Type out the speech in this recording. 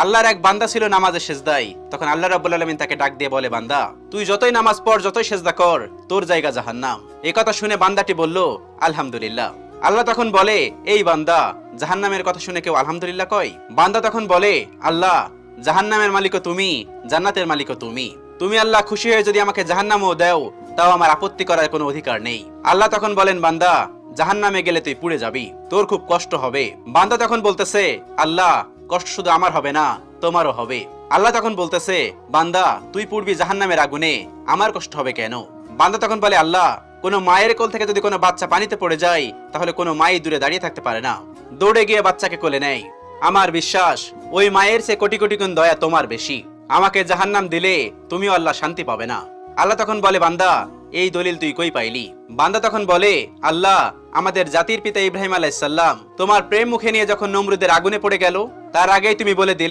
আল্লাহর এক বান্দা ছিল নামাজে সেজদায়। তখন আল্লাহ রাব্বুল আলামিন তাকে ডাক দিয়ে বলে, বান্দা তুই যতই নামাজ পড়, যতই সেজদা কর, তোর জায়গা জাহান্নাম। এই কথা শুনে বান্দাটি বলল, আলহামদুলিল্লাহ। আল্লাহ তখন বলে, এই বান্দা, জাহান্নামের কথা শুনে কেউ আলহামদুলিল্লাহ কয়? বান্দা তখন বলে, আল্লাহ, জাহান্নামের মালিকও তুমি, জান্নাতের মালিকও তুমি। তুমি আল্লাহ খুশি হয়ে যদি আমাকে জাহান্নামও দাও, তাও আমার আপত্তি করার কোনো অধিকার নেই। আল্লাহ তখন বলেন, বান্দা, জাহান্নামে গেলে তুই পুড়ে যাবি, তোর খুব কষ্ট হবে। বান্দা তখন বলতেছে, আল্লাহ, কষ্ট শুধু আমার হবে না, তোমারও হবে। আল্লাহ তখন বলতেছে, বান্দা, তুই পুড়বি জাহান্নামের আগুনে, আমার কষ্ট হবে কেন? বান্দা তখন বলে, আল্লাহ, কোনো মায়ের কোল থেকে যদি কোনো বাচ্চা পানিতে পড়ে যায়, তাহলে কোনো মাই দূরে দাঁড়িয়ে থাকতে পারে না, দৌড়ে গিয়ে বাচ্চাকে কোলে নেয়। আমার বিশ্বাস ওই মায়ের চেয়ে কোটি কোটি গুণ দয়া তোমার বেশি। আমাকে জাহান্নাম দিলে তুমিও আল্লাহ শান্তি পাবে না। আল্লাহ তখন বলে, বান্দা, এই দলিল তুই কই পাইলি? বান্দা তখন বলে, আল্লাহ, আমাদের জাতির পিতা ইব্রাহিম আলাইহিস সালাম তোমার প্রেম মুখে নিয়ে যখন নমরুদের আগুনে পড়ে গেল, তার আগেই তুমি বলে দিলে